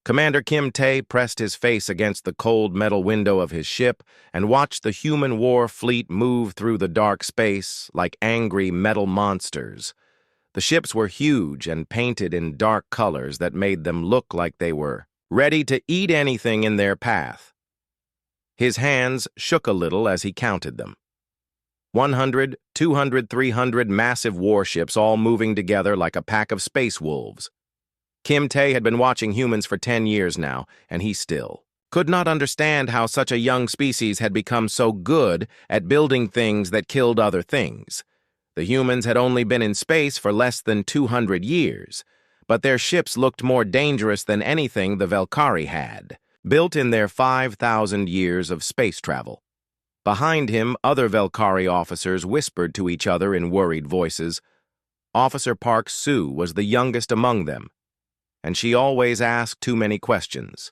Commander Kim Tae pressed his face against the cold metal window of his ship and watched the human war fleet move through the dark space like angry metal monsters. The ships were huge and painted in dark colors that made them look like they were ready to eat anything in their path. His hands shook a little as he counted them. 100, 200, 300 massive warships all moving together like a pack of space wolves. Kim Tae had been watching humans for 10 years now, and he still could not understand how such a young species had become so good at building things that killed other things. The humans had only been in space for less than 200 years, but their ships looked more dangerous than anything the Valkyrie had, built in their 5,000 years of space travel. Behind him, other Valkyrie officers whispered to each other in worried voices. Officer Park Sue was the youngest among them, and she always asked too many questions.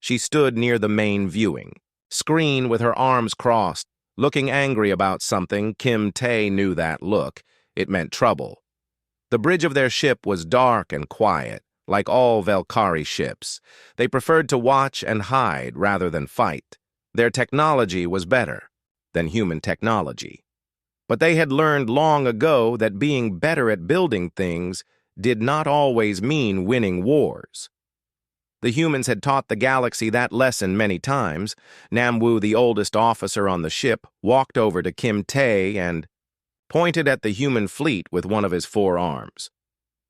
She stood near the main viewing screen with her arms crossed, looking angry about something. Kim Tae knew that look. It meant trouble. The bridge of their ship was dark and quiet, like all Valkyrie ships. They preferred to watch and hide rather than fight. Their technology was better than human technology. But they had learned long ago that being better at building things did not always mean winning wars. The humans had taught the galaxy that lesson many times. Namwoo, the oldest officer on the ship, walked over to Kim Tae and pointed at the human fleet with one of his forearms.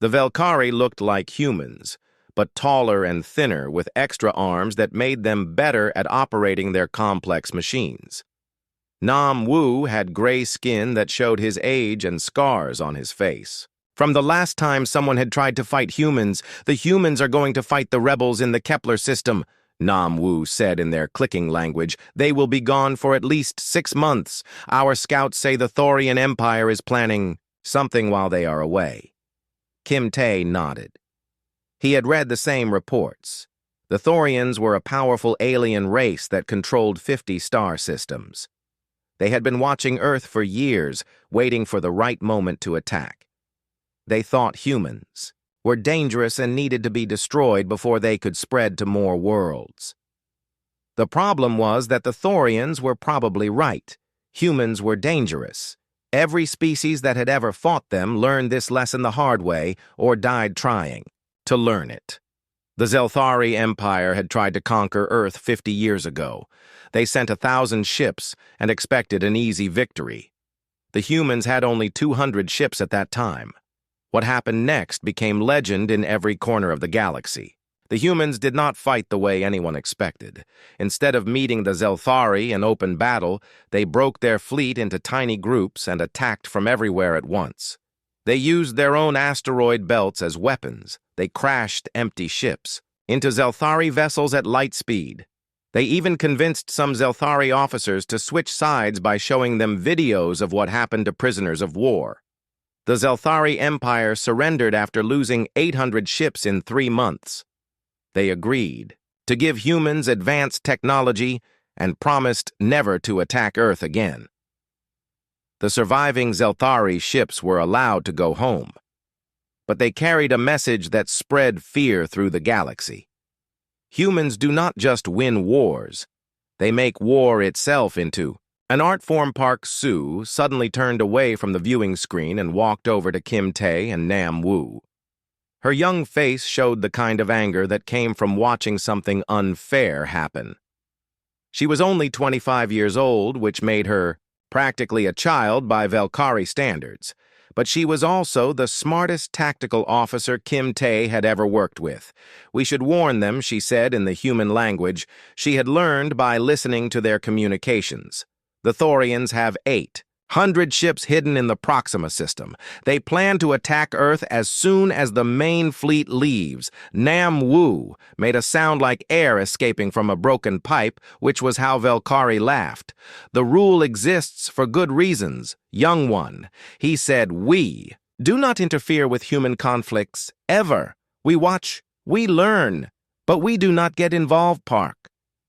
The Valkyrie looked like humans, but taller and thinner with extra arms that made them better at operating their complex machines. Namwoo had gray skin that showed his age and scars on his face. From the last time someone had tried to fight humans, the humans are going to fight the rebels in the Kepler system, Namwoo said in their clicking language. They will be gone for at least 6 months. Our scouts say the Thorian Empire is planning something while they are away. Kim Tae nodded. He had read the same reports. The Thorians were a powerful alien race that controlled 50 star systems. They had been watching Earth for years, waiting for the right moment to attack. They thought humans were dangerous and needed to be destroyed before they could spread to more worlds. The problem was that the Thorians were probably right. Humans were dangerous. Every species that had ever fought them learned this lesson the hard way or died trying to learn it. The Zelthari Empire had tried to conquer Earth 50 years ago. They sent 1,000 ships and expected an easy victory. The humans had only 200 ships at that time. What happened next became legend in every corner of the galaxy. The humans did not fight the way anyone expected. Instead of meeting the Zelthari in open battle, they broke their fleet into tiny groups and attacked from everywhere at once. They used their own asteroid belts as weapons. They crashed empty ships into Zelthari vessels at light speed. They even convinced some Zelthari officers to switch sides by showing them videos of what happened to prisoners of war. The Zelthari Empire surrendered after losing 800 ships in 3 months. They agreed to give humans advanced technology and promised never to attack Earth again. The surviving Zelthari ships were allowed to go home, but they carried a message that spread fear through the galaxy. Humans do not just win wars, they make war itself into an art form. Park Sue suddenly turned away from the viewing screen and walked over to Kim Tae and Namwoo. Her young face showed the kind of anger that came from watching something unfair happen. She was only 25 years old, which made her practically a child by Valkyrie standards, but she was also the smartest tactical officer Kim Tae had ever worked with. We should warn them, she said in the human language she had learned by listening to their communications. The Thorians have 800 ships hidden in the Proxima system. They plan to attack Earth as soon as the main fleet leaves. Namwoo made a sound like air escaping from a broken pipe, which was how Valkyrie laughed. The rule exists for good reasons, young one. He said, we do not interfere with human conflicts, ever. We watch, we learn, but we do not get involved, Park.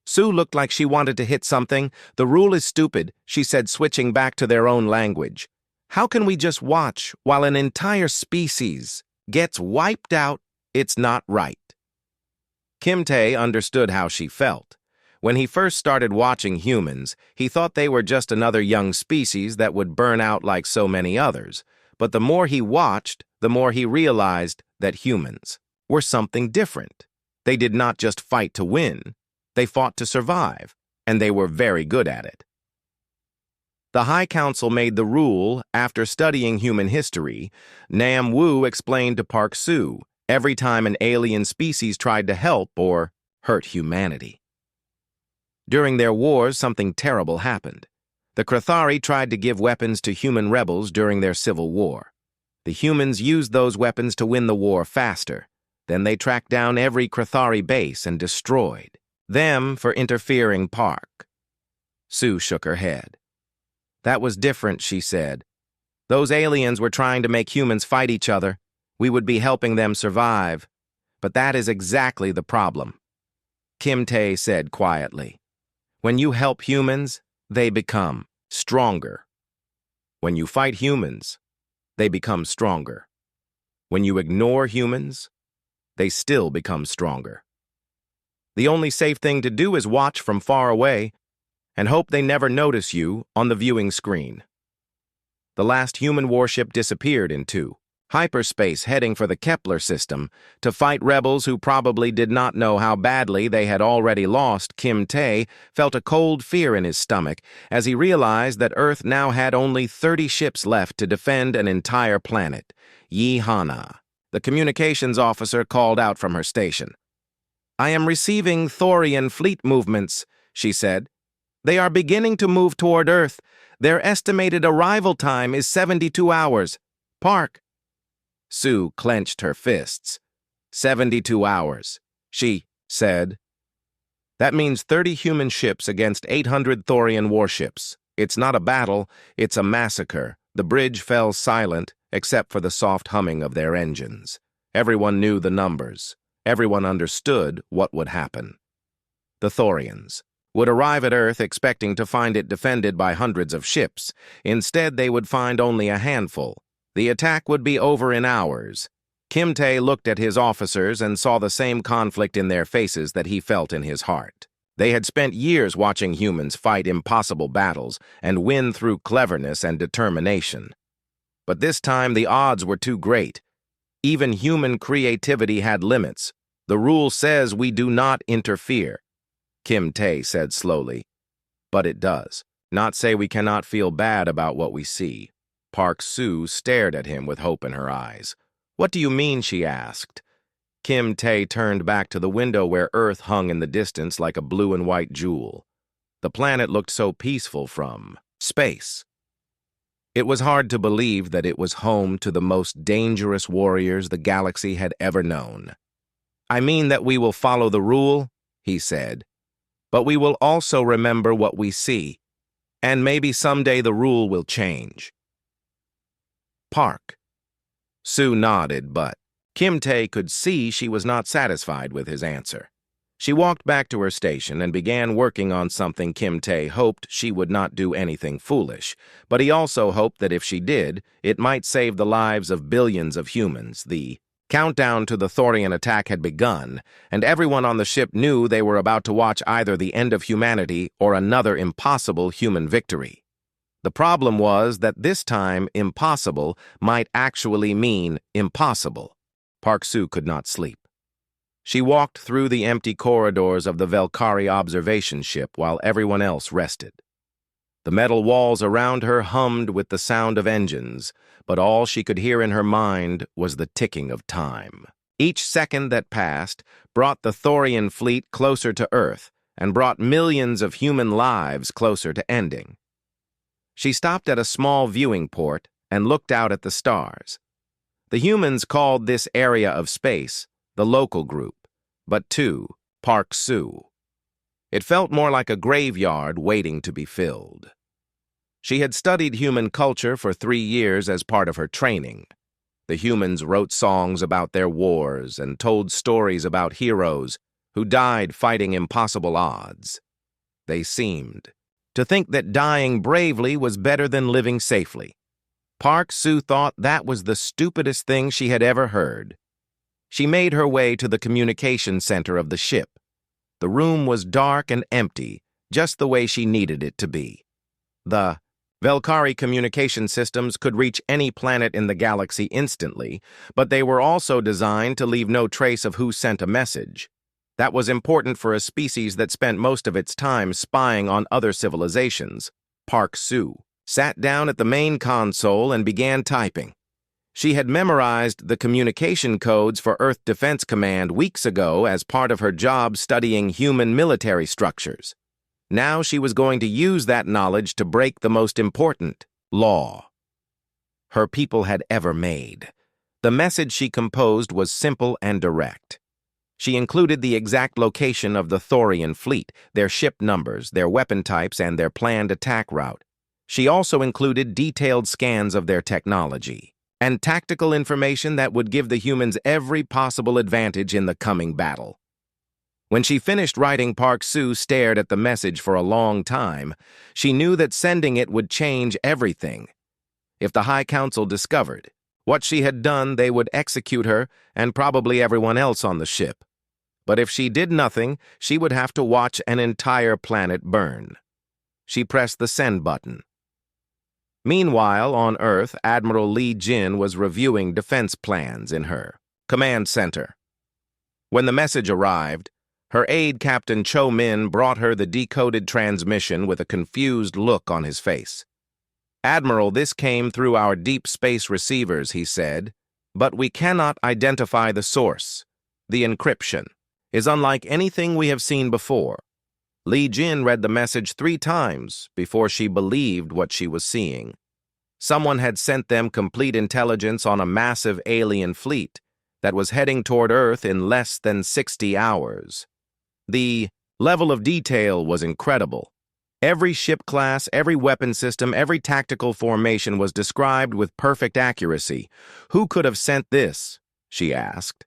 Sue looked like she wanted to hit something. The rule is stupid, she said, switching back to their own language. How can we just watch while an entire species gets wiped out? It's not right. Kim Tae understood how she felt. When he first started watching humans, he thought they were just another young species that would burn out like so many others. But the more he watched, the more he realized that humans were something different. They did not just fight to win, they fought to survive, and they were very good at it. The High Council made the rule after studying human history. Nam Woo explained to Park Soo, every time an alien species tried to help or hurt humanity. During their wars, something terrible happened. The Krathari tried to give weapons to human rebels during their civil war. The humans used those weapons to win the war faster. Then they tracked down every Krathari base and destroyed them for interfering. Park Soo shook her head. That was different, she said. Those aliens were trying to make humans fight each other. We would be helping them survive. But that is exactly the problem. Kim Tae said quietly. When you help humans, they become stronger. When you fight humans, they become stronger. When you ignore humans, they still become stronger. The only safe thing to do is watch from far away and hope they never notice you on the viewing screen. The last human warship disappeared into hyperspace, heading for the Kepler system to fight rebels who probably did not know how badly they had already lost. Kim Tae felt a cold fear in his stomach as he realized that Earth now had only 30 ships left to defend an entire planet. Yi Hana, the communications officer, called out from her station. I am receiving Thorian fleet movements, she said. They are beginning to move toward Earth. Their estimated arrival time is 72 hours. Park. Soo clenched her fists. 72 hours, she said. That means 30 human ships against 800 Thorian warships. It's not a battle, it's a massacre. The bridge fell silent, except for the soft humming of their engines. Everyone knew the numbers. Everyone understood what would happen. The Thorians would arrive at Earth expecting to find it defended by hundreds of ships. Instead, they would find only a handful. The attack would be over in hours. Kim Tae looked at his officers and saw the same conflict in their faces that he felt in his heart. They had spent years watching humans fight impossible battles and win through cleverness and determination. But this time the odds were too great. Even human creativity had limits. The rule says we do not interfere, Kim Tae said slowly. But it does. Not say we cannot feel bad about what we see. Park Soo stared at him with hope in her eyes. What do you mean, she asked. Kim Tae turned back to the window where Earth hung in the distance like a blue and white jewel. The planet looked so peaceful from space. It was hard to believe that it was home to the most dangerous warriors the galaxy had ever known. I mean that we will follow the rule, he said, but we will also remember what we see, and maybe someday the rule will change. Park. Soo nodded, but Kim Tae could see she was not satisfied with his answer. She walked back to her station and began working on something. Kim Tae hoped she would not do anything foolish, but he also hoped that if she did, it might save the lives of billions of humans. The countdown to the Thorian attack had begun, and everyone on the ship knew they were about to watch either the end of humanity or another impossible human victory. The problem was that this time impossible might actually mean impossible. Park Soo could not sleep. She walked through the empty corridors of the Velkari observation ship while everyone else rested. The metal walls around her hummed with the sound of engines, but all she could hear in her mind was the ticking of time. Each second that passed brought the Thorian fleet closer to Earth and brought millions of human lives closer to ending. She stopped at a small viewing port and looked out at the stars. The humans called this area of space the local group, but to Park Soo, it felt more like a graveyard waiting to be filled. She had studied human culture for 3 years as part of her training. The humans wrote songs about their wars and told stories about heroes who died fighting impossible odds. They seemed to think that dying bravely was better than living safely. Park Soo thought that was the stupidest thing she had ever heard. She made her way to the communication center of the ship. The room was dark and empty, just the way she needed it to be. The Velkari communication systems could reach any planet in the galaxy instantly, but they were also designed to leave no trace of who sent a message. That was important for a species that spent most of its time spying on other civilizations. Park Sue sat down at the main console and began typing. She had memorized the communication codes for Earth Defense Command weeks ago as part of her job studying human military structures. Now she was going to use that knowledge to break the most important law her people had ever made. The message she composed was simple and direct. She included the exact location of the Thorian fleet, their ship numbers, their weapon types, and their planned attack route. She also included detailed scans of their technology and tactical information that would give the humans every possible advantage in the coming battle. When she finished writing, Park Sue stared at the message for a long time. She knew that sending it would change everything. If the High Council discovered what she had done, they would execute her and probably everyone else on the ship. But if she did nothing, she would have to watch an entire planet burn. She pressed the send button. Meanwhile, on Earth, Admiral Li Jin was reviewing defense plans in her command center. When the message arrived, her aide, Captain Cho Min, brought her the decoded transmission with a confused look on his face. "Admiral, this came through our deep space receivers," he said, "but we cannot identify the source. The encryption is unlike anything we have seen before." Li Jin read the message 3 times before she believed what she was seeing. Someone had sent them complete intelligence on a massive alien fleet that was heading toward Earth in less than 60 hours. The level of detail was incredible. Every ship class, every weapon system, every tactical formation was described with perfect accuracy. "Who could have sent this?" she asked.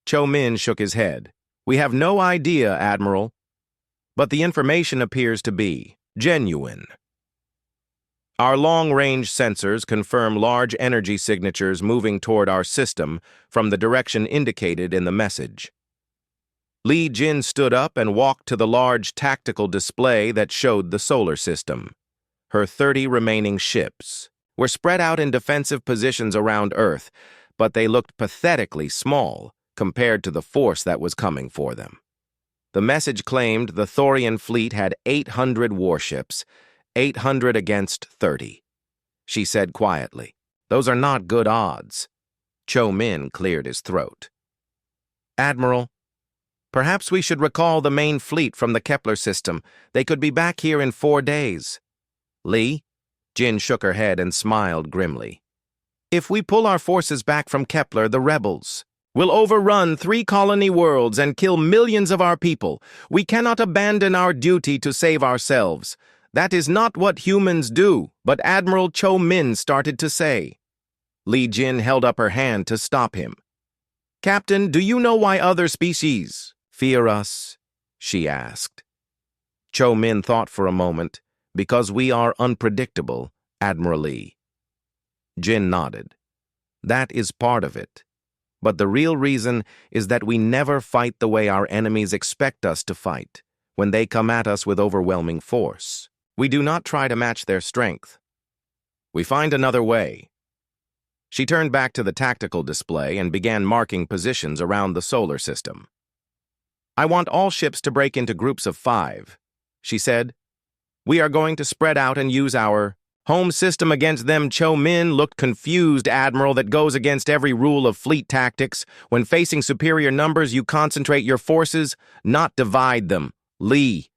Cho Min shook his head. "We have no idea, Admiral. But the information appears to be genuine. Our long-range sensors confirm large energy signatures moving toward our system from the direction indicated in the message." Li Jin stood up and walked to the large tactical display that showed the solar system. Her 30 remaining ships were spread out in defensive positions around Earth, but they looked pathetically small compared to the force that was coming for them. The message claimed the Thorian fleet had 800 warships, 800 against 30. She said quietly, "Those are not good odds." Cho Min cleared his throat. "Admiral, perhaps we should recall the main fleet from the Kepler system. They could be back here in 4 days. Li?" Jin shook her head and smiled grimly. "If we pull our forces back from Kepler, the rebels will overrun 3 colony worlds and kill millions of our people. We cannot abandon our duty to save ourselves. That is not what humans do," but Admiral Cho Min started to say. Li Jin held up her hand to stop him. "Captain, do you know why other species fear us?" she asked. Cho Min thought for a moment. "Because we are unpredictable, Admiral Li." Jin nodded. "That is part of it. But the real reason is that we never fight the way our enemies expect us to fight. When they come at us with overwhelming force, we do not try to match their strength. We find another way." She turned back to the tactical display and began marking positions around the solar system. "I want all ships to break into groups of 5, she said. "We are going to spread out and use our home system against them." Cho Min looked confused. "Admiral, that goes against every rule of fleet tactics. When facing superior numbers, you concentrate your forces, not divide them." "Li."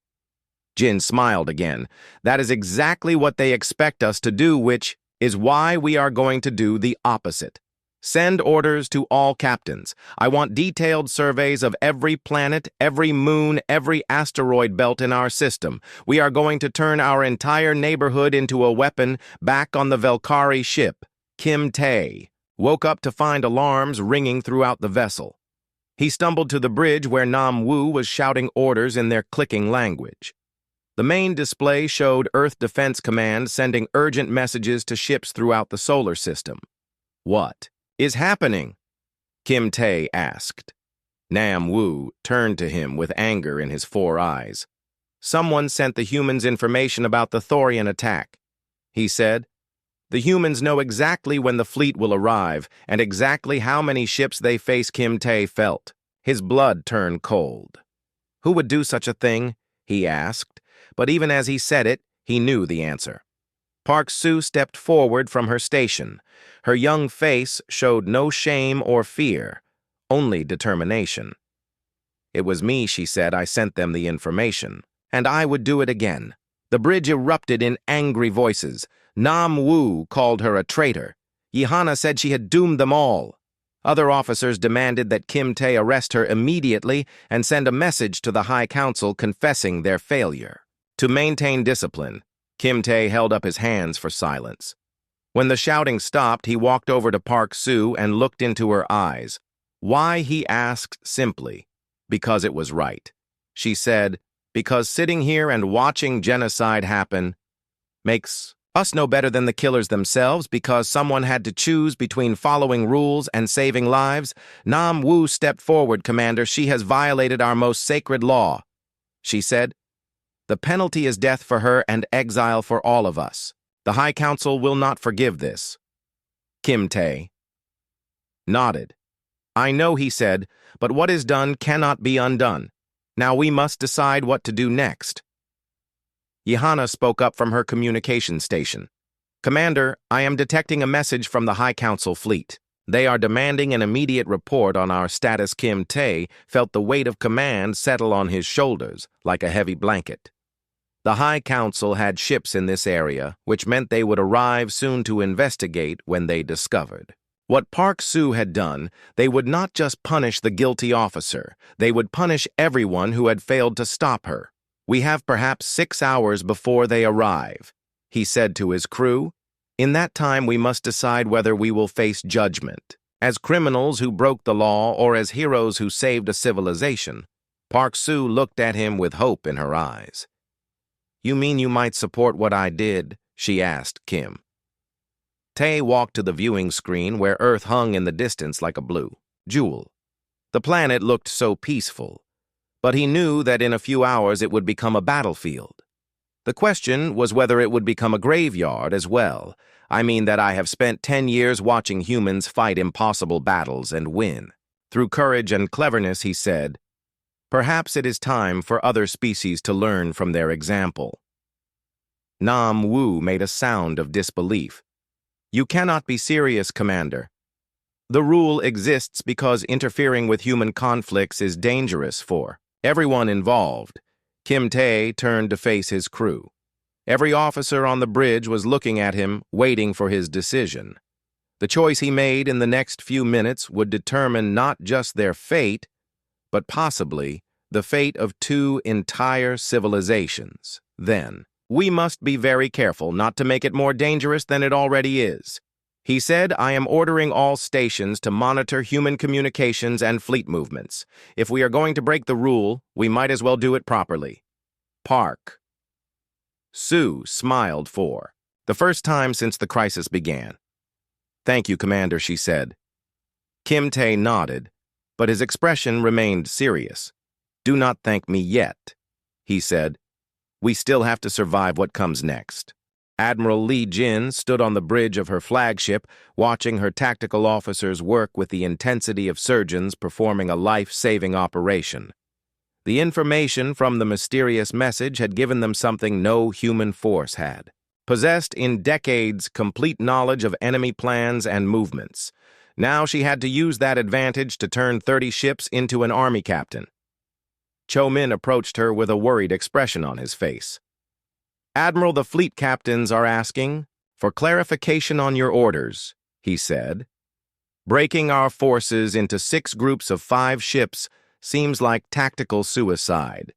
Jin smiled again. "That is exactly what they expect us to do, which is why we are going to do the opposite. Send orders to all captains. I want detailed surveys of every planet, every moon, every asteroid belt in our system. We are going to turn our entire neighborhood into a weapon back on the Velkari ship." Kim Tae woke up to find alarms ringing throughout the vessel. He stumbled to the bridge where Nam Wu was shouting orders in their clicking language. The main display showed Earth Defense Command sending urgent messages to ships throughout the solar system. "What is happening?" Kim Tae asked. Nam Wu turned to him with anger in his 4 eyes. Someone sent the humans information about the Thorian attack, he said. The humans know exactly when the fleet will arrive and exactly how many ships they face. Kim Tae felt. His blood turned cold. Who would do such a thing? He asked, but even as he said it, he knew the answer. Park Soo stepped forward from her station. Her young face showed no shame or fear, only determination. It was me, she said. I sent them the information, and I would do it again. The bridge erupted in angry voices. Nam Wu called her a traitor. Yihana said she had doomed them all. Other officers demanded that Kim Tae arrest her immediately and send a message to the High Council confessing their failure. To maintain discipline, Kim Tae held up his hands for silence. When the shouting stopped, he walked over to Park Soo and looked into her eyes. Why, he asked simply. Because it was right. She said, because sitting here and watching genocide happen makes us no better than the killers themselves, because someone had to choose between following rules and saving lives. Nam Wu stepped forward, Commander. She has violated our most sacred law, she said. The penalty is death for her and exile for all of us. The High Council will not forgive this. Kim Tae nodded. I know, he said, but what is done cannot be undone. Now we must decide what to do next. Yihana spoke up from her communication station. Commander, I am detecting a message from the High Council fleet. They are demanding an immediate report on our status. Kim Tae felt the weight of command settle on his shoulders like a heavy blanket. The High Council had ships in this area, which meant they would arrive soon to investigate when they discovered. What Park Soo had done, they would not just punish the guilty officer, they would punish everyone who had failed to stop her. We have perhaps 6 hours before they arrive, he said to his crew. In that time we must decide whether we will face judgment, as criminals who broke the law or as heroes who saved a civilization. Park Soo looked at him with hope in her eyes. You mean you might support what I did? She asked Kim. Tae walked to the viewing screen where Earth hung in the distance like a blue jewel. The planet looked so peaceful, but he knew that in a few hours it would become a battlefield. The question was whether it would become a graveyard as well. I mean that I have spent 10 years watching humans fight impossible battles and win. Through courage and cleverness, he said, perhaps it is time for other species to learn from their example. Nam Wu made a sound of disbelief. You cannot be serious, Commander. The rule exists because interfering with human conflicts is dangerous for everyone involved. Kim Tae turned to face his crew. Every officer on the bridge was looking at him, waiting for his decision. The choice he made in the next few minutes would determine not just their fate, but possibly the fate of 2 entire civilizations. Then, we must be very careful not to make it more dangerous than it already is. He said, I am ordering all stations to monitor human communications and fleet movements. If we are going to break the rule, we might as well do it properly. Park Soo smiled for the first time since the crisis began. Thank you, Commander, she said. Kim Tae nodded, but his expression remained serious. Do not thank me yet, he said. We still have to survive what comes next. Admiral Lee Jin stood on the bridge of her flagship, watching her tactical officers work with the intensity of surgeons performing a life-saving operation. The information from the mysterious message had given them something no human force had. Possessed in decades complete knowledge of enemy plans and movements. Now she had to use that advantage to turn 30 ships into an army captain. Cho Min approached her with a worried expression on his face. Admiral, the fleet captains are asking for clarification on your orders, he said. Breaking our forces into 6 groups of 5 ships seems like tactical suicide.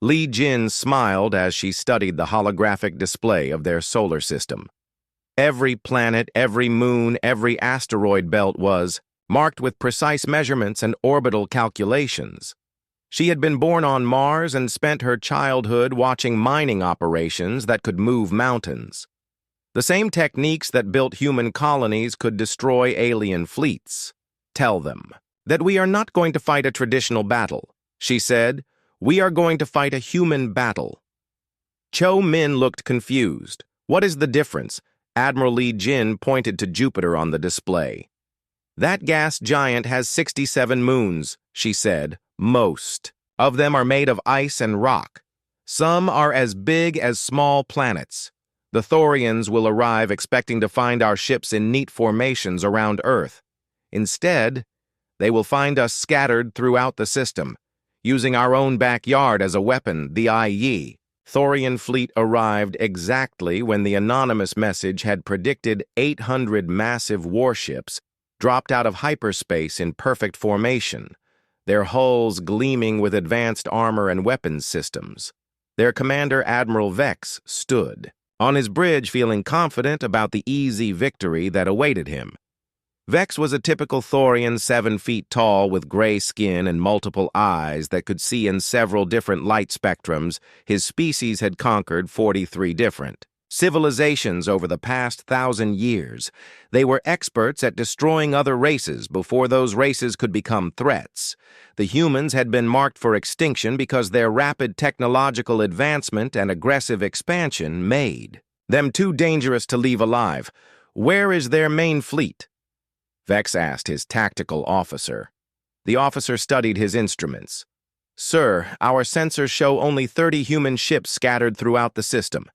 Lee Jin smiled as she studied the holographic display of their solar system. Every planet, every moon, every asteroid belt was marked with precise measurements and orbital calculations. She had been born on Mars and spent her childhood watching mining operations that could move mountains. The same techniques that built human colonies could destroy alien fleets. "Tell them that we are not going to fight a traditional battle," she said. "We are going to fight a human battle." Cho Min looked confused. "What is the difference?" Admiral Li Jin pointed to Jupiter on the display. "That gas giant has 67 moons," she said. "Most of them are made of ice and rock. Some are as big as small planets. The Thorians will arrive expecting to find our ships in neat formations around Earth. Instead, they will find us scattered throughout the system, using our own backyard as a weapon, the IE." Thorian fleet arrived exactly when the anonymous message had predicted 800 massive warships dropped out of hyperspace in perfect formation, their hulls gleaming with advanced armor and weapons systems. Their commander, Admiral Vex, stood on his bridge feeling confident about the easy victory that awaited him. Vex was a typical Thorian, 7 feet tall with gray skin and multiple eyes that could see in several different light spectrums. His species had conquered 43 different civilizations over the past 1,000 years. They were experts at destroying other races before those races could become threats. The humans had been marked for extinction because their rapid technological advancement and aggressive expansion made them too dangerous to leave alive. "Where is their main fleet?" Vex asked his tactical officer. The officer studied his instruments. "Sir, our sensors show only 30 human ships scattered throughout the system.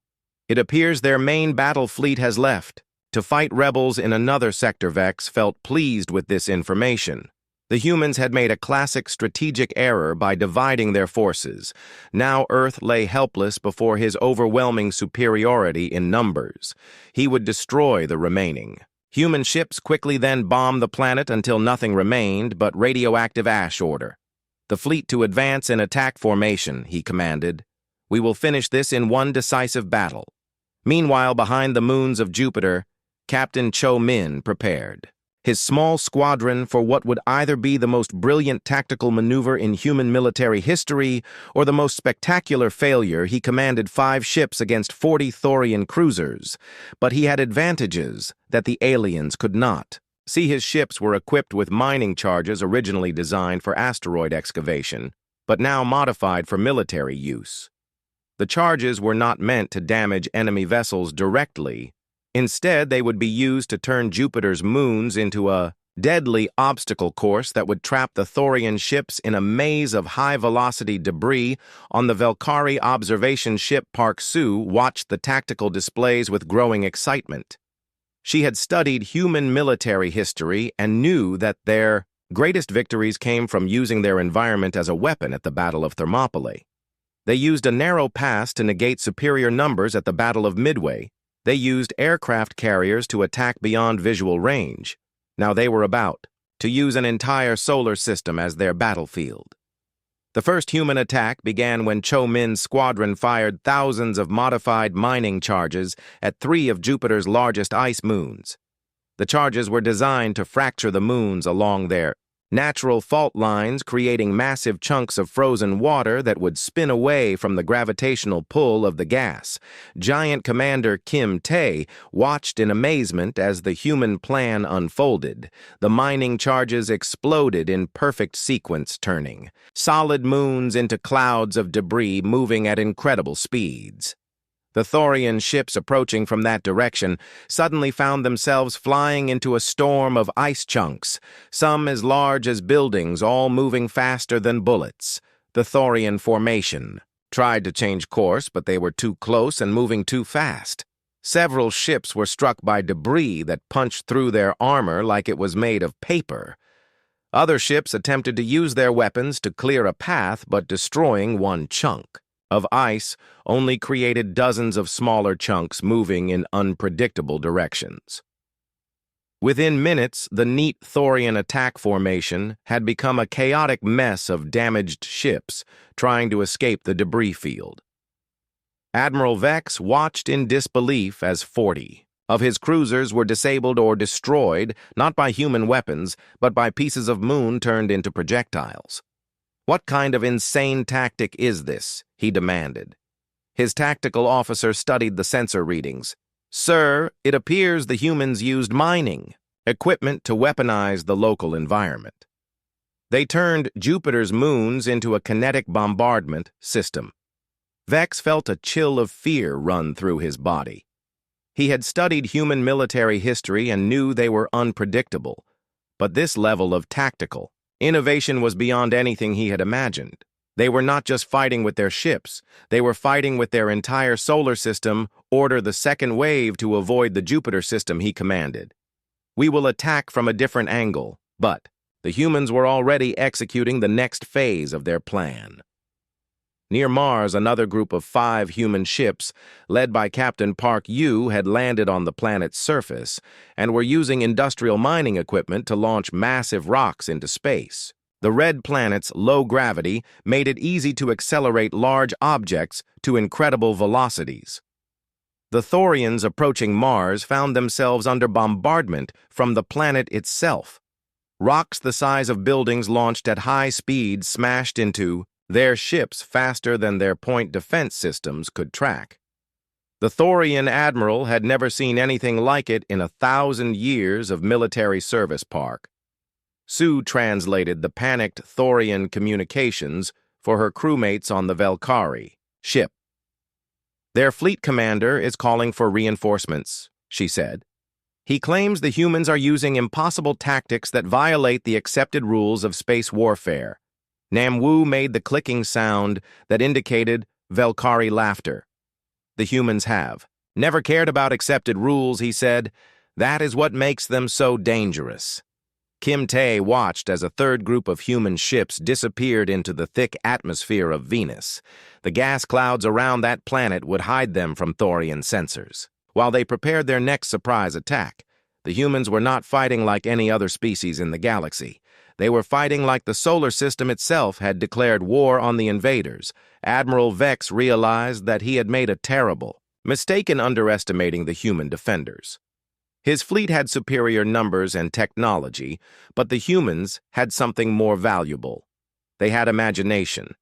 It appears their main battle fleet has left to fight rebels in another sector." Vex felt pleased with this information. The humans had made a classic strategic error by dividing their forces. Now Earth lay helpless before his overwhelming superiority in numbers. He would destroy the remaining human ships, quickly then bomb the planet until nothing remained but radioactive ash. "Order the fleet to advance in attack formation," he commanded. "We will finish this in one decisive battle." Meanwhile, behind the moons of Jupiter, Captain Cho Min prepared his small squadron for what would either be the most brilliant tactical maneuver in human military history or the most spectacular failure. He commanded 5 ships against 40 Thorian cruisers, but he had advantages that the aliens could not. See, his ships were equipped with mining charges originally designed for asteroid excavation, but now modified for military use. The charges were not meant to damage enemy vessels directly. Instead, they would be used to turn Jupiter's moons into a deadly obstacle course that would trap the Thorian ships in a maze of high-velocity debris. On the Velkari observation ship, Park Soo watched the tactical displays with growing excitement. She had studied human military history and knew that their greatest victories came from using their environment as a weapon at the Battle of Thermopylae. They used a narrow pass to negate superior numbers at the Battle of Midway. They used aircraft carriers to attack beyond visual range. Now they were about to use an entire solar system as their battlefield. The first human attack began when Cho Min's squadron fired thousands of modified mining charges at 3 of Jupiter's largest ice moons. The charges were designed to fracture the moons along their natural fault lines, creating massive chunks of frozen water that would spin away from the gravitational pull of the gas. Giant Commander Kim Tae watched in amazement as the human plan unfolded. The mining charges exploded in perfect sequence, turning solid moons into clouds of debris moving at incredible speeds. The Thorian ships approaching from that direction suddenly found themselves flying into a storm of ice chunks, some as large as buildings, all moving faster than bullets. The Thorian formation tried to change course, but they were too close and moving too fast. Several ships were struck by debris that punched through their armor like it was made of paper. Other ships attempted to use their weapons to clear a path, but destroying one chunk of ice only created dozens of smaller chunks moving in unpredictable directions. Within minutes, the neat Thorian attack formation had become a chaotic mess of damaged ships trying to escape the debris field. Admiral Vex watched in disbelief as 40 of his cruisers were disabled or destroyed, not by human weapons, but by pieces of moon turned into projectiles. "What kind of insane tactic is this?" he demanded. His tactical officer studied the sensor readings. "Sir, it appears the humans used mining equipment to weaponize the local environment. They turned Jupiter's moons into a kinetic bombardment system. Vex felt a chill of fear run through his body. He had studied human military history and knew they were unpredictable, but this level of tactical innovation was beyond anything he had imagined. They were not just fighting with their ships, they were fighting with their entire solar system, order the second wave to avoid the Jupiter system he commanded. We will attack from a different angle, but the humans were already executing the next phase of their plan. Near Mars, another group of 5 human ships, led by Captain Park Yu, had landed on the planet's surface and were using industrial mining equipment to launch massive rocks into space. The red planet's low gravity made it easy to accelerate large objects to incredible velocities. The Thorians approaching Mars found themselves under bombardment from the planet itself. Rocks the size of buildings launched at high speed smashed into their ships faster than their point defense systems could track. The Thorian admiral had never seen anything like it in 1,000 years of military service. Park Sue translated the panicked Thorian communications for her crewmates on the Valkyrie ship. "Their fleet commander is calling for reinforcements," she said. "He claims the humans are using impossible tactics that violate the accepted rules of space warfare." Namwu made the clicking sound that indicated Valkyrie laughter. "The humans have never cared about accepted rules," he said. "That is what makes them so dangerous." Kim Tae watched as a third group of human ships disappeared into the thick atmosphere of Venus. The gas clouds around that planet would hide them from Thorian sensors. While they prepared their next surprise attack, the humans were not fighting like any other species in the galaxy. They were fighting like the solar system itself had declared war on the invaders. Admiral Vex realized that he had made a terrible mistake in underestimating the human defenders. His fleet had superior numbers and technology, but the humans had something more valuable. They had imagination.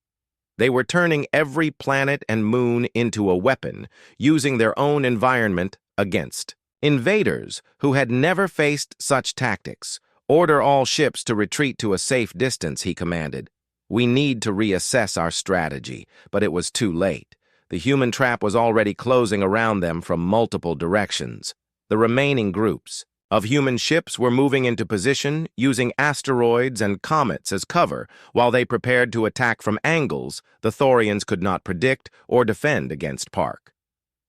They were turning every planet and moon into a weapon, using their own environment against invaders who had never faced such tactics. "Order all ships to retreat to a safe distance," he commanded. "We need to reassess our strategy," but it was too late. The human trap was already closing around them from multiple directions. The remaining groups of human ships were moving into position, using asteroids and comets as cover, while they prepared to attack from angles the Thorians could not predict or defend against. Park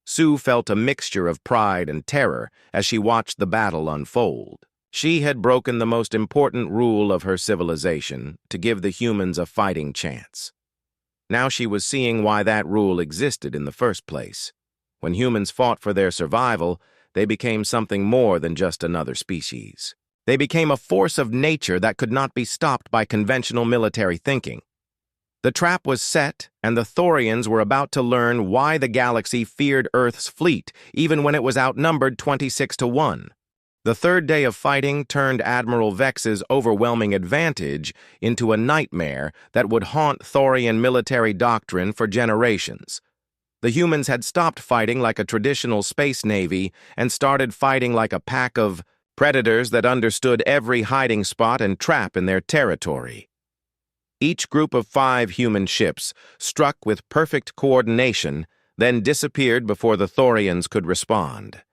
Sue felt a mixture of pride and terror as she watched the battle unfold. She had broken the most important rule of her civilization, to give the humans a fighting chance. Now she was seeing why that rule existed in the first place. When humans fought for their survival, they became something more than just another species. They became a force of nature that could not be stopped by conventional military thinking. The trap was set, and the Thorians were about to learn why the galaxy feared Earth's fleet, even when it was outnumbered 26-1. The third day of fighting turned Admiral Vex's overwhelming advantage into a nightmare that would haunt Thorian military doctrine for generations. The humans had stopped fighting like a traditional space navy and started fighting like a pack of predators that understood every hiding spot and trap in their territory. Each group of 5 human ships struck with perfect coordination, then disappeared before the Thorians could respond.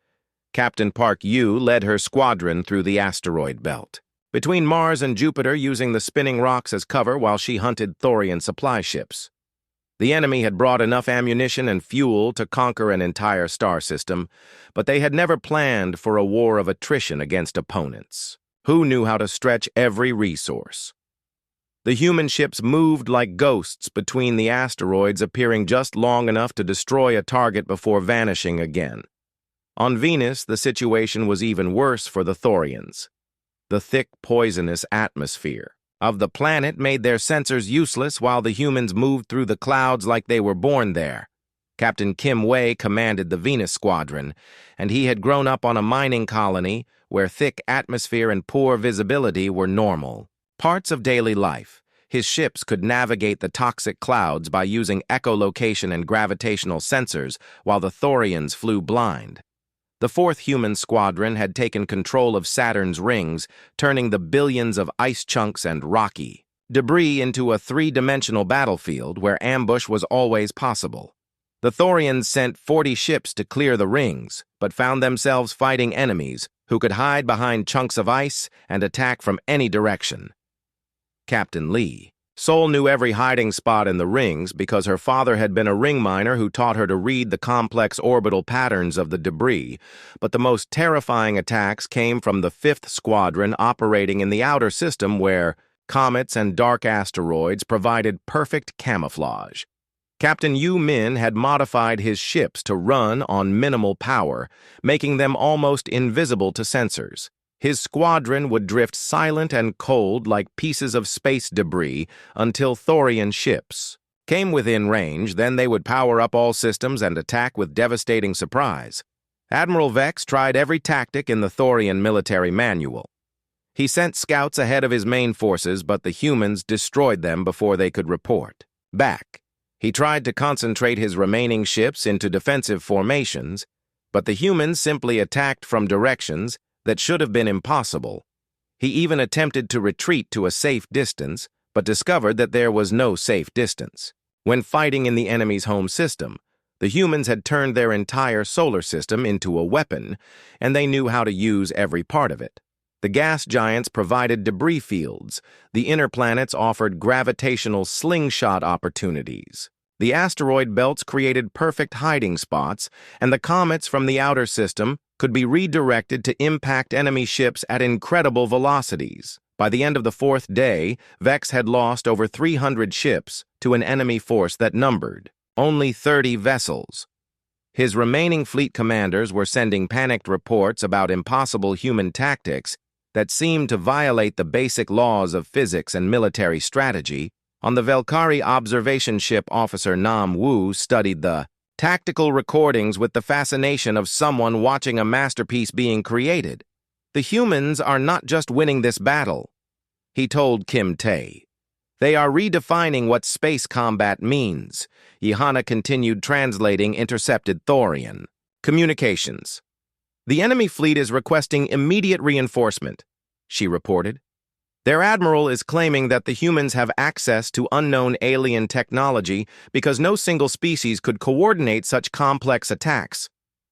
Captain Park Yu led her squadron through the asteroid belt, between Mars and Jupiter, using the spinning rocks as cover while she hunted Thorian supply ships. The enemy had brought enough ammunition and fuel to conquer an entire star system, but they had never planned for a war of attrition against opponents who knew how to stretch every resource. The human ships moved like ghosts between the asteroids, appearing just long enough to destroy a target before vanishing again. On Venus, the situation was even worse for the Thorians. The thick, poisonous atmosphere of the planet made their sensors useless while the humans moved through the clouds like they were born there. Captain Kim Wei commanded the Venus squadron, and he had grown up on a mining colony where thick atmosphere and poor visibility were normal parts of daily life. His ships could navigate the toxic clouds by using echolocation and gravitational sensors, while the Thorians flew blind. The fourth human squadron had taken control of Saturn's rings, turning the billions of ice chunks and rocky debris into a three-dimensional battlefield where ambush was always possible. The Thorians sent 40 ships to clear the rings, but found themselves fighting enemies who could hide behind chunks of ice and attack from any direction. Captain Lee. Sol knew every hiding spot in the rings because her father had been a ring miner who taught her to read the complex orbital patterns of the debris, but the most terrifying attacks came from the 5th Squadron operating in the outer system where comets and dark asteroids provided perfect camouflage. Captain Yu Min had modified his ships to run on minimal power, making them almost invisible to sensors. His squadron would drift silent and cold like pieces of space debris until Thorian ships came within range. Then they would power up all systems and attack with devastating surprise. Admiral Vex tried every tactic in the Thorian military manual. He sent scouts ahead of his main forces, but the humans destroyed them before they could report back. He tried to concentrate his remaining ships into defensive formations, but the humans simply attacked from directions that should have been impossible. He even attempted to retreat to a safe distance, but discovered that there was no safe distance. When fighting in the enemy's home system, the humans had turned their entire solar system into a weapon, and they knew how to use every part of it. The gas giants provided debris fields. The inner planets offered gravitational slingshot opportunities. The asteroid belts created perfect hiding spots, and the comets from the outer system could be redirected to impact enemy ships at incredible velocities. By the end of the 4th day, Vex had lost over 300 ships to an enemy force that numbered only 30 vessels. His remaining fleet commanders were sending panicked reports about impossible human tactics that seemed to violate the basic laws of physics and military strategy. On the Velkari observation ship, Officer Nam Wu studied the tactical recordings with the fascination of someone watching a masterpiece being created. The humans are not just winning this battle, he told Kim Tae. They are redefining what space combat means. Yehana continued translating intercepted Thorian communications. The enemy fleet is requesting immediate reinforcement, she reported. Their admiral is claiming that the humans have access to unknown alien technology because no single species could coordinate such complex attacks.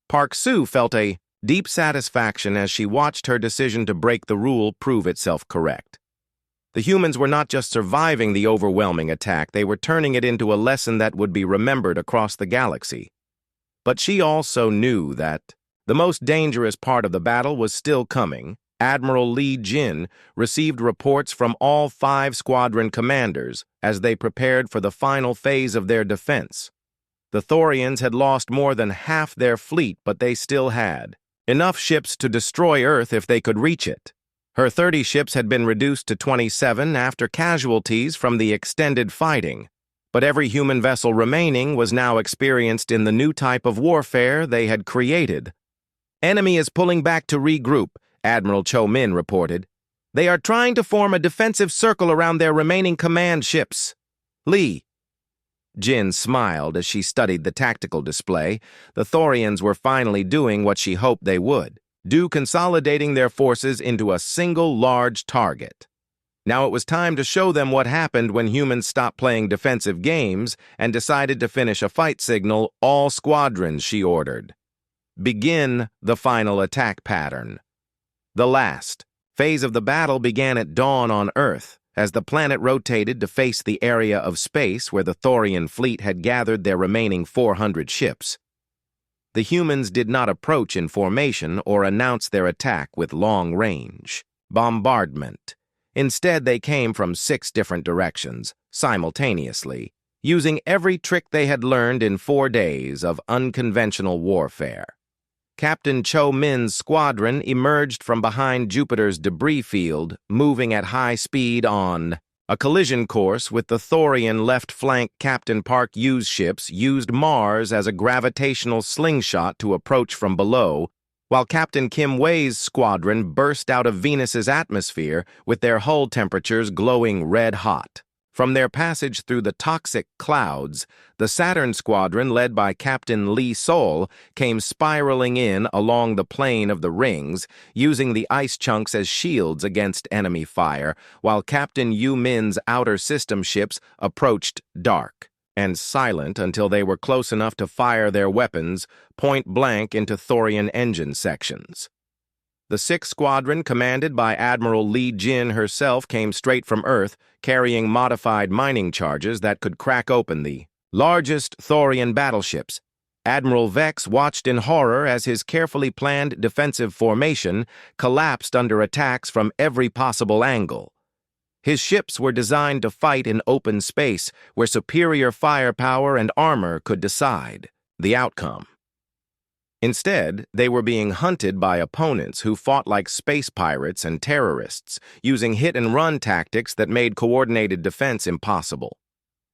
Park Soo felt a deep satisfaction as she watched her decision to break the rule prove itself correct. The humans were not just surviving the overwhelming attack, they were turning it into a lesson that would be remembered across the galaxy. But she also knew that the most dangerous part of the battle was still coming. Admiral Lee Jin received reports from all 5 squadron commanders as they prepared for the final phase of their defense. The Thorians had lost more than half their fleet, but they still had enough ships to destroy Earth if they could reach it. Her 30 ships had been reduced to 27 after casualties from the extended fighting, but every human vessel remaining was now experienced in the new type of warfare they had created. Enemy is pulling back to regroup, Admiral Cho Min reported. They are trying to form a defensive circle around their remaining command ships. Lee. Jin smiled as she studied the tactical display. The Thorians were finally doing what she hoped they would, consolidating their forces into a single large target. Now it was time to show them what happened when humans stopped playing defensive games and decided to finish a fight signal. All squadrons, she ordered. Begin the final attack pattern. The last phase of the battle began at dawn on Earth, as the planet rotated to face the area of space where the Thorian fleet had gathered their remaining 400 ships. The humans did not approach in formation or announce their attack with long-range bombardment. Instead, they came from 6 different directions, simultaneously, using every trick they had learned in 4 days of unconventional warfare. Captain Cho Min's squadron emerged from behind Jupiter's debris field, moving at high speed on a collision course with the Thorian left flank. Captain Park Yu's ships used Mars as a gravitational slingshot to approach from below, while Captain Kim Wei's squadron burst out of Venus's atmosphere with their hull temperatures glowing red-hot. From their passage through the toxic clouds, the Saturn squadron, led by Captain Lee Sol, came spiraling in along the plane of the rings, using the ice chunks as shields against enemy fire, while Captain Yu Min's outer system ships approached dark and silent until they were close enough to fire their weapons point-blank into Thorian engine sections. The Sixth Squadron, commanded by Admiral Li Jin herself, came straight from Earth, carrying modified mining charges that could crack open the largest Thorian battleships. Admiral Vex watched in horror as his carefully planned defensive formation collapsed under attacks from every possible angle. His ships were designed to fight in open space where superior firepower and armor could decide the outcome. Instead, they were being hunted by opponents who fought like space pirates and terrorists, using hit-and-run tactics that made coordinated defense impossible.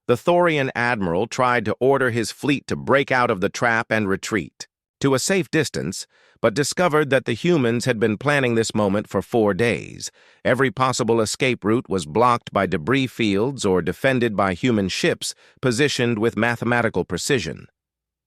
The Thorian admiral tried to order his fleet to break out of the trap and retreat to a safe distance, but discovered that the humans had been planning this moment for 4 days. Every possible escape route was blocked by debris fields or defended by human ships positioned with mathematical precision.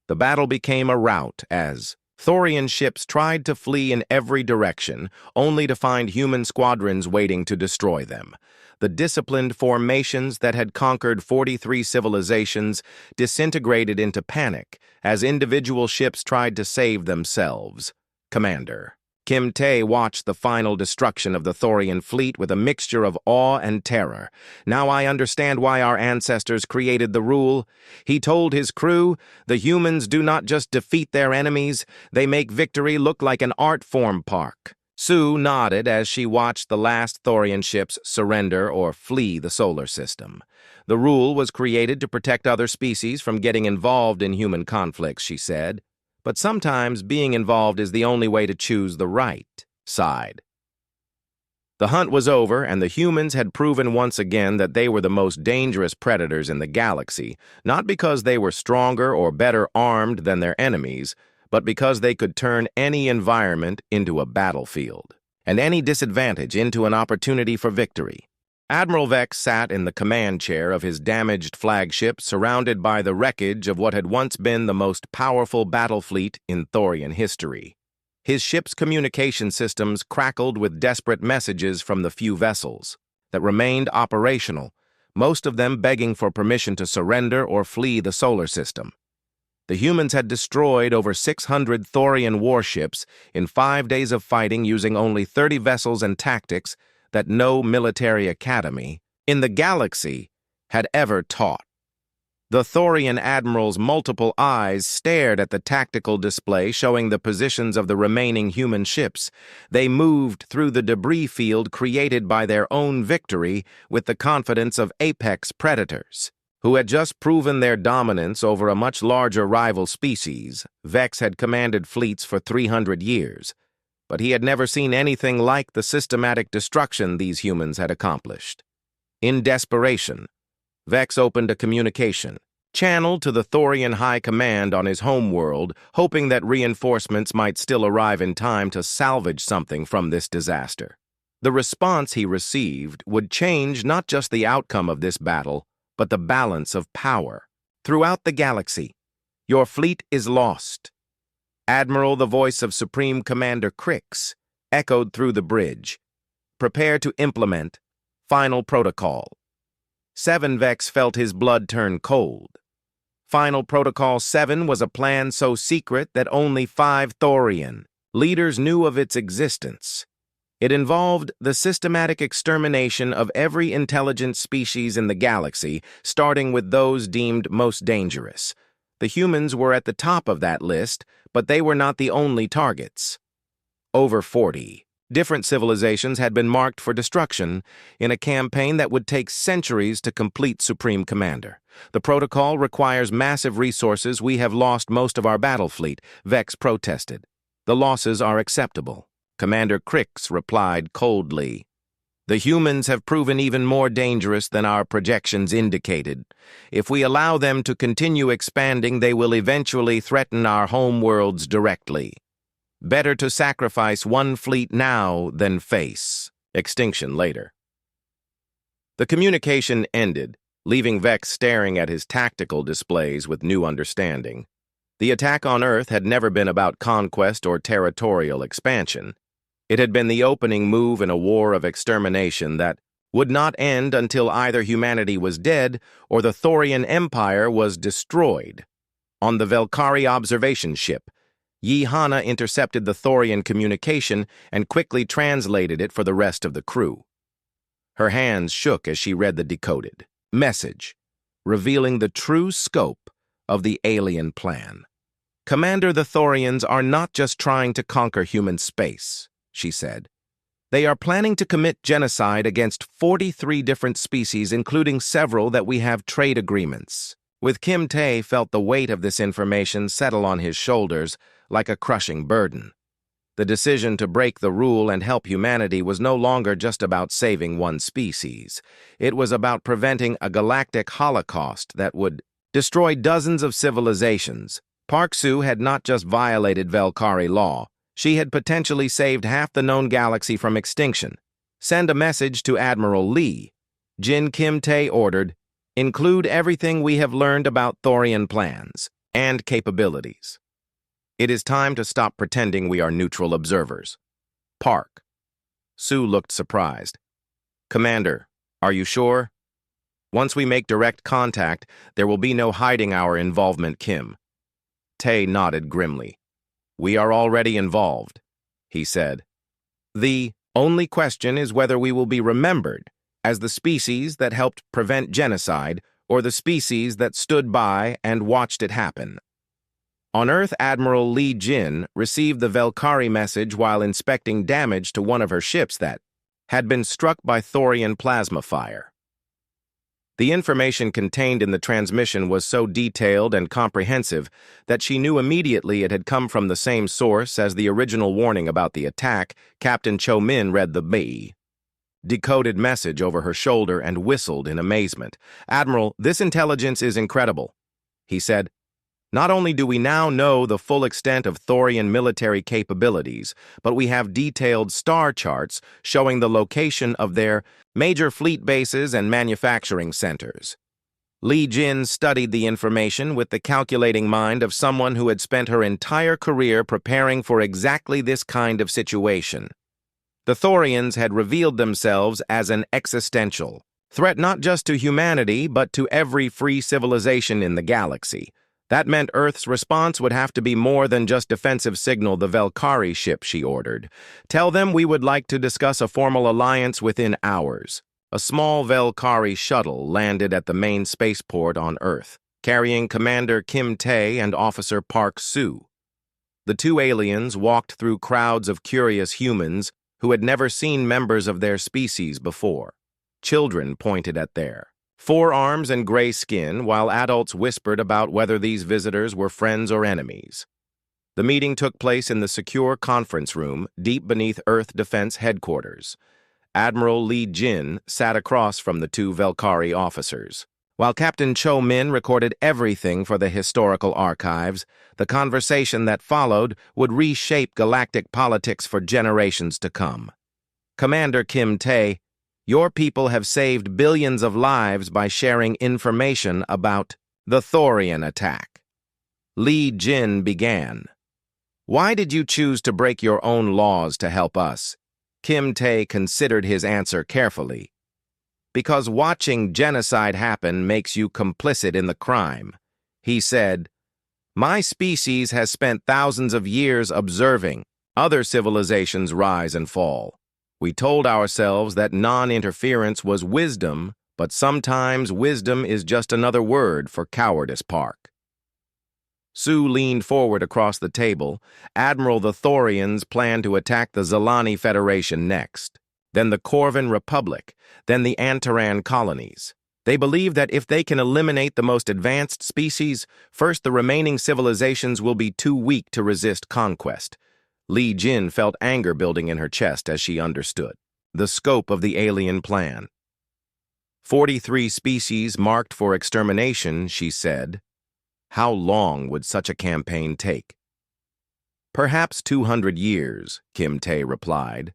The battle became a rout as Thorian ships tried to flee in every direction, only to find human squadrons waiting to destroy them. The disciplined formations that had conquered 43 civilizations disintegrated into panic as individual ships tried to save themselves. Commander Kim Tae watched the final destruction of the Thorian fleet with a mixture of awe and terror. "Now I understand why our ancestors created the rule," he told his crew. "The humans do not just defeat their enemies, they make victory look like an art form park." Sue nodded as she watched the last Thorian ships surrender or flee the solar system. "The rule was created to protect other species from getting involved in human conflicts," she said. "But sometimes being involved is the only way to choose the right side." The hunt was over, and the humans had proven once again that they were the most dangerous predators in the galaxy, not because they were stronger or better armed than their enemies, but because they could turn any environment into a battlefield, and any disadvantage into an opportunity for victory. Admiral Vex sat in the command chair of his damaged flagship, surrounded by the wreckage of what had once been the most powerful battle fleet in Thorian history. His ship's communication systems crackled with desperate messages from the few vessels that remained operational, most of them begging for permission to surrender or flee the solar system. The humans had destroyed over 600 Thorian warships in 5 days of fighting using only 30 vessels and tactics that no military academy in the galaxy had ever taught. The Thorian admiral's multiple eyes stared at the tactical display showing the positions of the remaining human ships. They moved through the debris field created by their own victory with the confidence of apex predators, who had just proven their dominance over a much larger rival species. Vex had commanded fleets for 300 years, but he had never seen anything like the systematic destruction these humans had accomplished. In desperation, Vex opened a communication channel to the Thorian High Command on his homeworld, hoping that reinforcements might still arrive in time to salvage something from this disaster. The response he received would change not just the outcome of this battle, but the balance of power. "Throughout the galaxy, your fleet is lost." "Admiral," the voice of Supreme Commander Crix echoed through the bridge. "Prepare to implement final protocol." 7 Vex felt his blood turn cold. Final Protocol 7 was a plan so secret that only 5 Thorian leaders knew of its existence. It involved the systematic extermination of every intelligent species in the galaxy, starting with those deemed most dangerous. The humans were at the top of that list, but they were not the only targets. Over 40 different civilizations had been marked for destruction in a campaign that would take centuries to complete, Supreme Commander. "The protocol requires massive resources. We have lost most of our battle fleet," Vex protested. "The losses are acceptable," Commander Crix replied coldly. "The humans have proven even more dangerous than our projections indicated. If we allow them to continue expanding, they will eventually threaten our homeworlds directly. Better to sacrifice one fleet now than face extinction later." The communication ended, leaving Vex staring at his tactical displays with new understanding. The attack on Earth had never been about conquest or territorial expansion. It had been the opening move in a war of extermination that would not end until either humanity was dead or the Thorian Empire was destroyed. On the Velkari observation ship, Yi Hana intercepted the Thorian communication and quickly translated it for the rest of the crew. Her hands shook as she read the decoded message, revealing the true scope of the alien plan. "Commander, the Thorians are not just trying to conquer human space," she said. "They are planning to commit genocide against 43 different species, including several that we have trade agreements." With Kim Tae felt the weight of this information settle on his shoulders like a crushing burden. The decision to break the rule and help humanity was no longer just about saving one species. It was about preventing a galactic holocaust that would destroy dozens of civilizations. Park Soo had not just violated Velkari law, she had potentially saved half the known galaxy from extinction. "Send a message to Admiral Lee," Jin Kim Tae ordered. "Include everything we have learned about Thorian plans and capabilities. It is time to stop pretending we are neutral observers." "Park." Sue looked surprised. "Commander, are you sure?" "Once we make direct contact, there will be no hiding our involvement, Kim." Tae nodded grimly. "We are already involved," he said. "The only question is whether we will be remembered as the species that helped prevent genocide or the species that stood by and watched it happen." On Earth, Admiral Lee Jin received the Velkari message while inspecting damage to one of her ships that had been struck by Thorian plasma fire. The information contained in the transmission was so detailed and comprehensive that she knew immediately it had come from the same source as the original warning about the attack. Captain Cho Min read the decoded message over her shoulder and whistled in amazement. "Admiral, this intelligence is incredible," he said. "Not only do we now know the full extent of Thorian military capabilities, but we have detailed star charts showing the location of their major fleet bases and manufacturing centers." Lee Jin studied the information with the calculating mind of someone who had spent her entire career preparing for exactly this kind of situation. The Thorians had revealed themselves as an existential threat not just to humanity, but to every free civilization in the galaxy. That meant Earth's response would have to be more than just defensive signal the Velkari ship, she ordered. "Tell them we would like to discuss a formal alliance within hours." A small Velkari shuttle landed at the main spaceport on Earth, carrying Commander Kim Tae and Officer Park Soo. The two aliens walked through crowds of curious humans who had never seen members of their species before. Children pointed at their forearms and gray skin, while adults whispered about whether these visitors were friends or enemies. The meeting took place in the secure conference room deep beneath Earth Defense Headquarters. Admiral Lee Jin sat across from the two Velkari officers. While Captain Cho Min recorded everything for the historical archives, the conversation that followed would reshape galactic politics for generations to come. "Commander Kim Tae, your people have saved billions of lives by sharing information about the Thorian attack." Lee Jin began. "Why did you choose to break your own laws to help us?" Kim Tae considered his answer carefully. "Because watching genocide happen makes you complicit in the crime," he said. "My species has spent thousands of years observing other civilizations rise and fall. We told ourselves that non-interference was wisdom, but sometimes wisdom is just another word for cowardice, Park." Sue leaned forward across the table. "Admiral, the Thorians plan to attack the Zalani Federation next, then the Corvin Republic, then the Antaran colonies. They believe that if they can eliminate the most advanced species, first the remaining civilizations will be too weak to resist conquest." Lee Jin felt anger building in her chest as she understood the scope of the alien plan. 43 species marked for extermination, she said. How long would such a campaign take? "Perhaps 200 years, Kim Tae replied.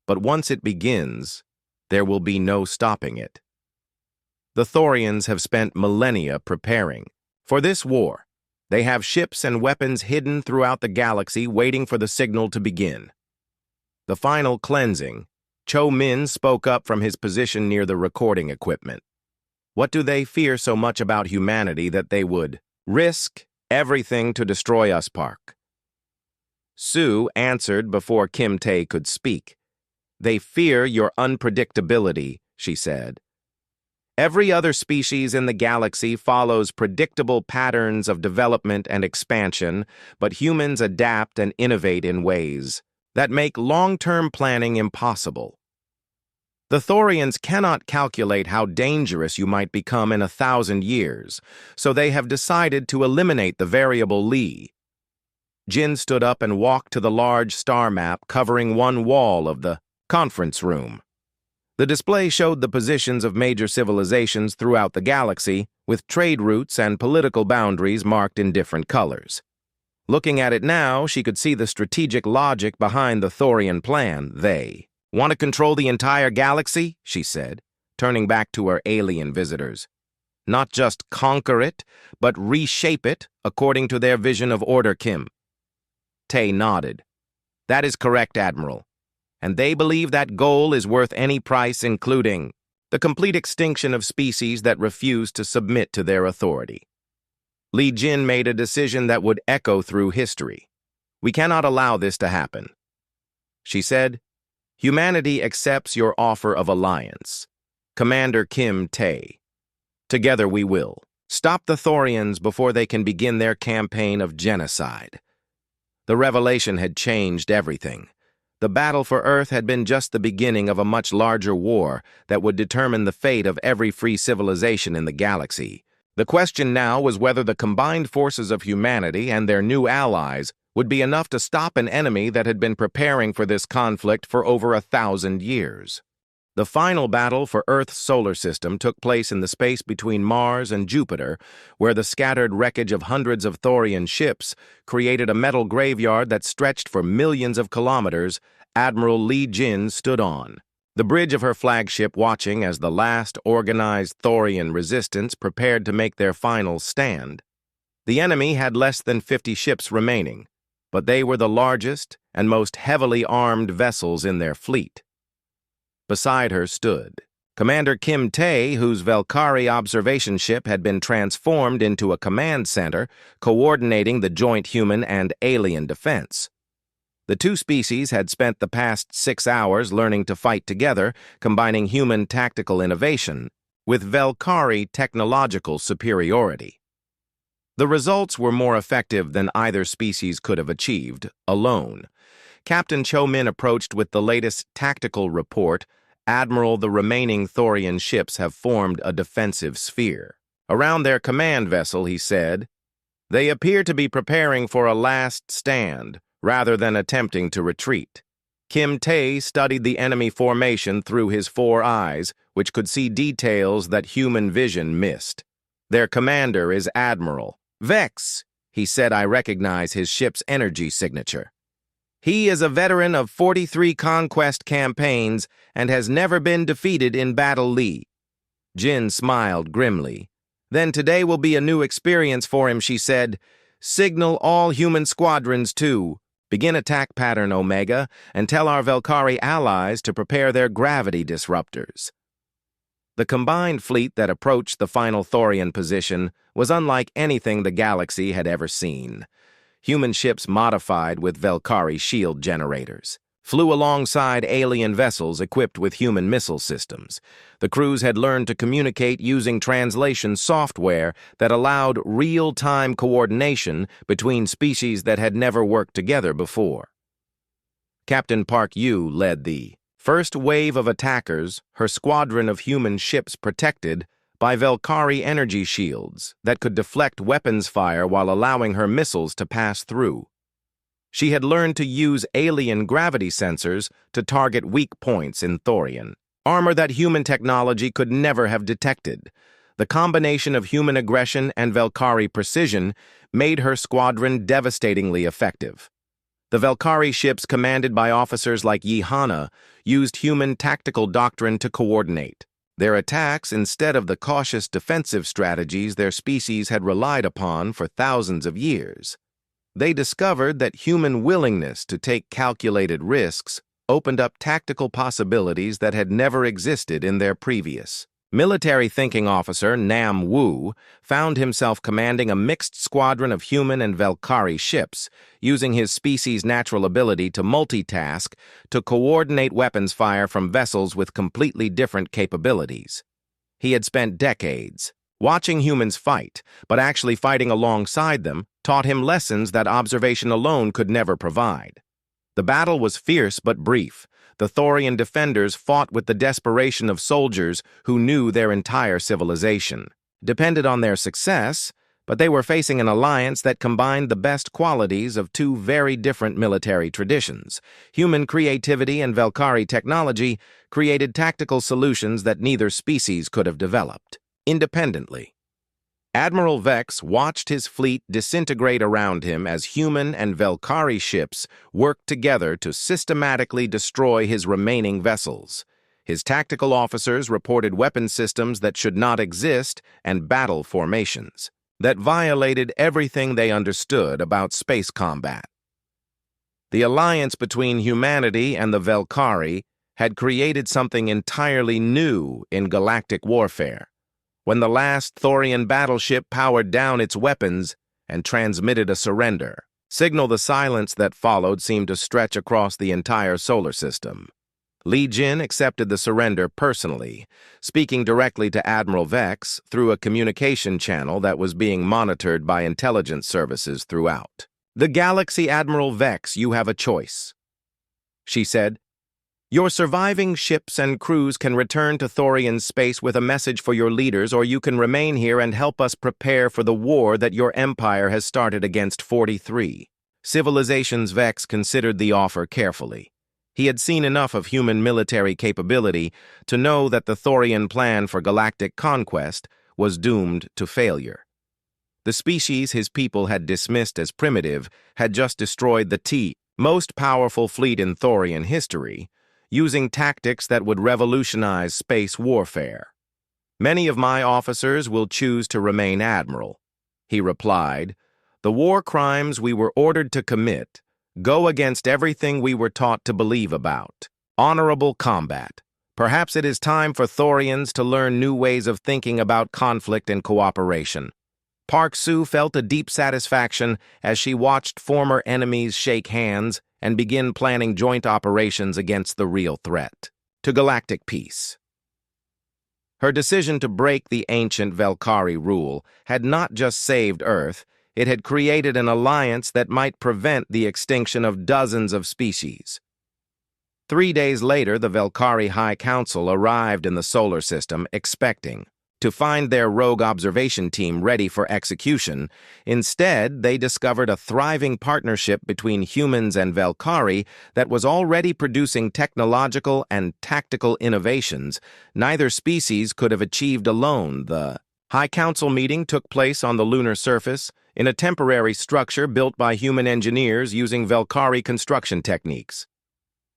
"But once it begins, there will be no stopping it." The Thorians have spent millennia preparing for this war. They have ships and weapons hidden throughout the galaxy waiting for the signal to begin. The final cleansing. Cho Min spoke up from his position near the recording equipment. What do they fear so much about humanity that they would risk everything to destroy us, Park? Sue answered before Kim Tae could speak. They fear your unpredictability, she said. Every other species in the galaxy follows predictable patterns of development and expansion, but humans adapt and innovate in ways that make long-term planning impossible. The Thorians cannot calculate how dangerous you might become in 1,000 years, so they have decided to eliminate the variable Li. Jin stood up and walked to the large star map covering one wall of the conference room. The display showed the positions of major civilizations throughout the galaxy, with trade routes and political boundaries marked in different colors. Looking at it now, she could see the strategic logic behind the Thorian plan. They want to control the entire galaxy, she said, turning back to her alien visitors. Not just conquer it, but reshape it according to their vision of order, Kim. Tae nodded. That is correct, Admiral. And they believe that goal is worth any price, including the complete extinction of species that refuse to submit to their authority. Li Jin made a decision that would echo through history. We cannot allow this to happen. She said, Humanity accepts your offer of alliance. Commander Kim Tae. Together we will stop the Thorians before they can begin their campaign of genocide. The revelation had changed everything. The battle for Earth had been just the beginning of a much larger war that would determine the fate of every free civilization in the galaxy. The question now was whether the combined forces of humanity and their new allies would be enough to stop an enemy that had been preparing for this conflict for over 1,000 years. The final battle for Earth's solar system took place in the space between Mars and Jupiter, where the scattered wreckage of hundreds of Thorian ships created a metal graveyard that stretched for millions of kilometers. Admiral Li Jin stood on the bridge of her flagship, watching as the last organized Thorian resistance prepared to make their final stand. The enemy had less than 50 ships remaining, but they were the largest and most heavily armed vessels in their fleet. Beside her stood Commander Kim Tae, whose Valkyrie observation ship had been transformed into a command center, coordinating the joint human and alien defense. The two species had spent the past 6 hours learning to fight together, combining human tactical innovation with Valkyrie technological superiority. The results were more effective than either species could have achieved alone. Captain Cho Min approached with the latest tactical report. Admiral, the remaining Thorian ships have formed a defensive sphere around their command vessel, he said. They appear to be preparing for a last stand, rather than attempting to retreat. Kim Tae studied the enemy formation through his 4 eyes, which could see details that human vision missed. Their commander is Admiral Vex. He said, I recognize his ship's energy signature. He is a veteran of 43 conquest campaigns and has never been defeated in battle. Li Jin smiled grimly. Then today will be a new experience for him, she said. Signal all human squadrons to begin attack pattern Omega and tell our Valkyrie allies to prepare their gravity disruptors. The combined fleet that approached the final Thorian position was unlike anything the galaxy had ever seen. Human ships modified with Valkyrie shield generators flew alongside alien vessels equipped with human missile systems. The crews had learned to communicate using translation software that allowed real-time coordination between species that had never worked together before. Captain Park Yu led the first wave of attackers, her squadron of human ships protected by Valkyrie energy shields that could deflect weapons fire while allowing her missiles to pass through. She had learned to use alien gravity sensors to target weak points in Thorian armor that human technology could never have detected. The combination of human aggression and Valkyrie precision made her squadron devastatingly effective. The Valkyrie ships, commanded by officers like Yi Hana, used human tactical doctrine to coordinate. Their attacks instead of the cautious defensive strategies their species had relied upon for thousands of years. They discovered that human willingness to take calculated risks opened up tactical possibilities that had never existed in their previous. Military thinking officer Nam Wu found himself commanding a mixed squadron of human and Velkari ships, using his species' natural ability to multitask to coordinate weapons fire from vessels with completely different capabilities. He had spent decades watching humans fight, but actually fighting alongside them taught him lessons that observation alone could never provide. The battle was fierce but brief. The Thorian defenders fought with the desperation of soldiers who knew their entire civilization depended on their success, but they were facing an alliance that combined the best qualities of two very different military traditions. Human creativity and Velkari technology created tactical solutions that neither species could have developed independently. Admiral Vex watched his fleet disintegrate around him as human and Velkari ships worked together to systematically destroy his remaining vessels. His tactical officers reported weapon systems that should not exist and battle formations that violated everything they understood about space combat. The alliance between humanity and the Velkari had created something entirely new in galactic warfare. When the last Thorian battleship powered down its weapons and transmitted a surrender signal, the silence that followed seemed to stretch across the entire solar system. Li Jin accepted the surrender personally, speaking directly to Admiral Vex through a communication channel that was being monitored by intelligence services throughout. "The galaxy, Admiral Vex, you have a choice," she said. "Your surviving ships and crews can return to Thorian space with a message for your leaders, or you can remain here and help us prepare for the war that your empire has started against 43. Civilization's Vex considered the offer carefully. He had seen enough of human military capability to know that the Thorian plan for galactic conquest was doomed to failure. The species his people had dismissed as primitive had just destroyed the most powerful fleet in Thorian history, using tactics that would revolutionize space warfare. "Many of my officers will choose to remain admiral," he replied. "The war crimes we were ordered to commit go against everything we were taught to believe about honorable combat. Perhaps it is time for Thorians to learn new ways of thinking about conflict and cooperation." Park Sue felt a deep satisfaction as she watched former enemies shake hands and begin planning joint operations against the real threat to galactic peace. Her decision to break the ancient Velkari rule had not just saved Earth, it had created an alliance that might prevent the extinction of dozens of species. 3 days later, the Velkari High Council arrived in the solar system expecting to find their rogue observation team ready for execution. Instead, they discovered a thriving partnership between humans and Velkari that was already producing technological and tactical innovations neither species could have achieved alone. The High Council meeting took place on the lunar surface in a temporary structure built by human engineers using Velkari construction techniques.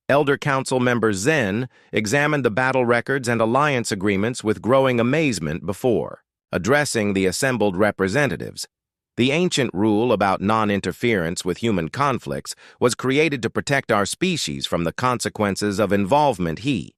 Elder Council member Zen examined the battle records and alliance agreements with growing amazement before addressing the assembled representatives. The ancient rule about non-interference with human conflicts was created to protect our species from the consequences of involvement, he